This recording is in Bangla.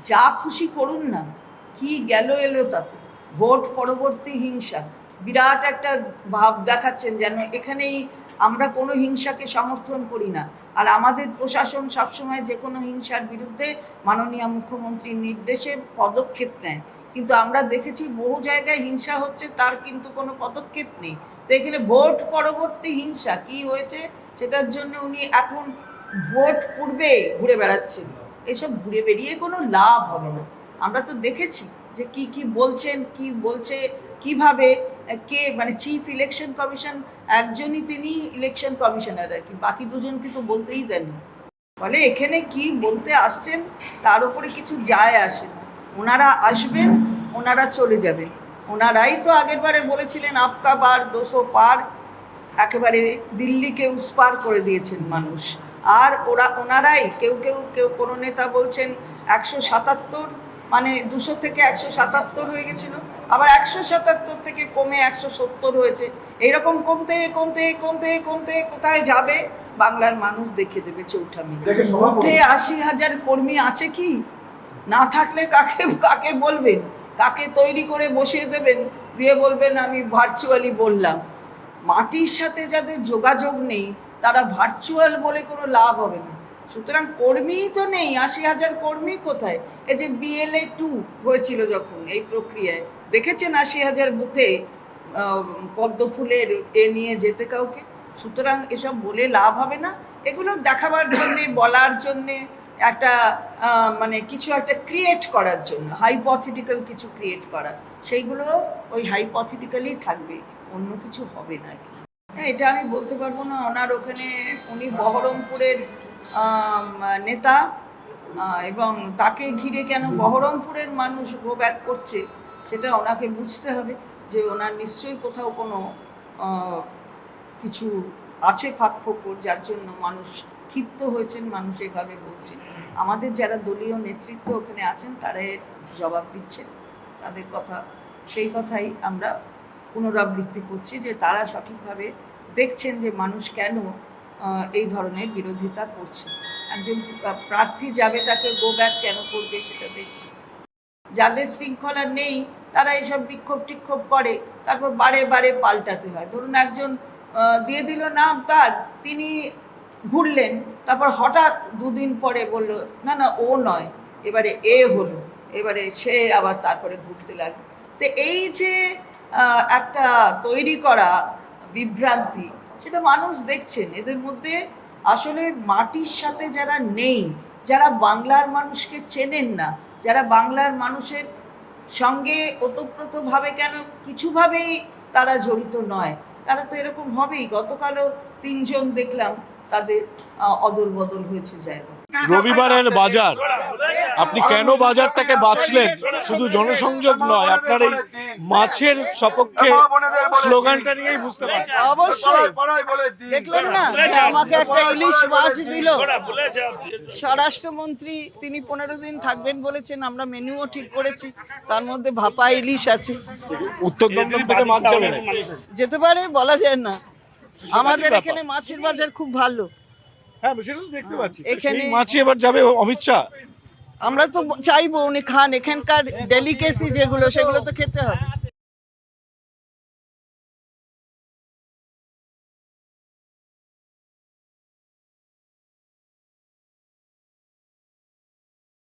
যা খুশি করুন না, কি গেল এলো তাতে। ভোট পরবর্তী হিংসা বিরাট একটা ভাব দেখাচ্ছেন, যেন এখানেই আমরা কোনো হিংসাকে সমর্থন করি না। আর আমাদের প্রশাসন সবসময় যে কোনো হিংসার বিরুদ্ধে মাননীয় মুখ্যমন্ত্রীর নির্দেশে পদক্ষেপ নেয়, কিন্তু আমরা দেখেছি বহু জায়গায় হিংসা হচ্ছে, তার কিন্তু কোনো পদক্ষেপ নেই। তো এখানে ভোট পরবর্তী হিংসা কি হয়েছে সেটার জন্য উনি এখন ভোট পূর্বে ঘুরে বেড়াচ্ছেন। এসব ঘুরে বেরিয়ে কোনো লাভ হবে না। আমরা তো দেখেছি যে কি কি বলছেন, কি বলছে, কিভাবে কে মানে চিফ ইলেকশন কমিশন একজনই, তিনি ইলেকশন কমিশনার আর কি, বাকি দুজনকে তো বলতেই দেন না। ফলে এখানে কি বলতে আসছেন তার উপরে কিছু যায় আসে না। ওনারা আসবেন, ওনারা চলে যাবেন। ওনারাই তো আগের বারে বলেছিলেন আপকা বার 200 পার, একেবারে দিল্লিকে উসপার করে দিয়েছেন মানুষ। আর ওনারাই কেউ কোনো নেতা বলছেন 177, মানে 200 থেকে 177 হয়ে গেছিল, আবার 177 থেকে কমে 170 হয়েছে। এইরকম কমতে কমতে কমতে কমতে কোথায় যাবে বাংলার মানুষ দেখে দেবে চৌঠা মিনিট। মধ্যে 80,000 কর্মী আছে কি? না থাকলে কাকে বলবেন? কাকে তৈরি করে বসিয়ে দেবেন, দিয়ে বলবেন আমি ভার্চুয়ালি বললাম? মাটির সাথে যাদের যোগাযোগ নেই তারা ভার্চুয়াল বলে কোনো লাভ হবে না। সুতরাং কর্মীই তো নেই, 80,000 কর্মী কোথায়? এই যে BLA 2 হয়েছিল যখন, এই প্রক্রিয়ায় দেখেছেন 80,000 বুথে পদ্ম ফুলের নিয়ে যেতে কাউকে। সুতরাং এসব বলে লাভ হবে না। এগুলো দেখাবার জন্যে, বলার জন্যে, একটা মানে কিছু একটা ক্রিয়েট করার জন্য, হাইপোথেটিক্যাল কিছু ক্রিয়েট করা, সেইগুলো ওই হাইপোথেটিক্যালই থাকবে, অন্য কিছু হবে না। হ্যাঁ, এটা আমি বলতে পারবো না। ওনার ওখানে, উনি বহরমপুরের নেতা, এবং তাকে ঘিরে কেন বহরমপুরের মানুষ গো ব্যাক করছে সেটা ওনাকে বুঝতে হবে। যে ওনার নিশ্চয়ই কোথাও কোনো কিছু আছে ফাঁকফোকর, যার জন্য মানুষ ক্ষিপ্ত হয়েছেন, মানুষ এভাবে বলছেন। আমাদের যারা দলীয় নেতৃত্ব ওখানে আছেন তারা এর জবাব দিচ্ছেন, তাদের কথা, সেই কথাই আমরা পুনরাবৃত্তি করছি, যে তারা সঠিকভাবে দেখছেন যে মানুষ কেন এই ধরনের বিরোধিতা করছে। একজন প্রার্থী যাবে, তাকে গো ব্যাক কেন করবে সেটা দেখছি। যাদের শৃঙ্খলা নেই তারা এসব বিক্ষোভ টিক্ষোভ করে, তারপর বারে বারে পাল্টাতে হয়। ধরুন একজন দিয়ে দিল নাম তার, তিনি ঘুরলেন, তারপর হঠাৎ দুদিন পরে বলল না না ও নয়, এবারে এ হলো, এবারে সে আবার তারপরে ঘুরতে লাগলো। তো এই যে একটা তৈরি করা বিভ্রান্তি, সেটা মানুষ দেখছেন। এদের মধ্যে আসলে মাটির সাথে যারা নেই, যারা বাংলার মানুষকে চেনেন না, যারা বাংলার মানুষের সঙ্গে ওতপ্রোতভাবে কেন কিছুভাবেই তারা জড়িত নয়, তারা তো এরকম হবেই। গতকালও 3 জন দেখলাম তাদের অদল বদল হয়েছে জায়গা। রবিবারের বাজার, আপনি কেন বাজারটাকে বাঁচলেন? শুধু জনসংযোগ নয়, আপনার এই মাছের সপক্ষে স্লোগানটা নিয়েই বুঝতে পারছি। অবশ্যই দেখলেন না, আমাকে একটা ইলিশ মাছ দিল স্বরাষ্ট্রমন্ত্রী, তিনি 15 দিন থাকবেন বলেছেন, আমরা মেনুও ঠিক করেছি, তার মধ্যে ভাপা ইলিশ আছে। উত্তর দমদম থেকে মাছ যাবে, যেতে পারে, বলা যায় না। আমাদের এখানে মাছের বাজার খুব ভালো। হ্যাঁ, সেটা তো দেখতে পাচ্ছি। এখানে মাছই এবার যাবে অমিত শাহ। আমরা তো চাইবো উনি খান, এখানকার ডেলিকেসি যেগুলো সেগুলো তো খেতে হবে।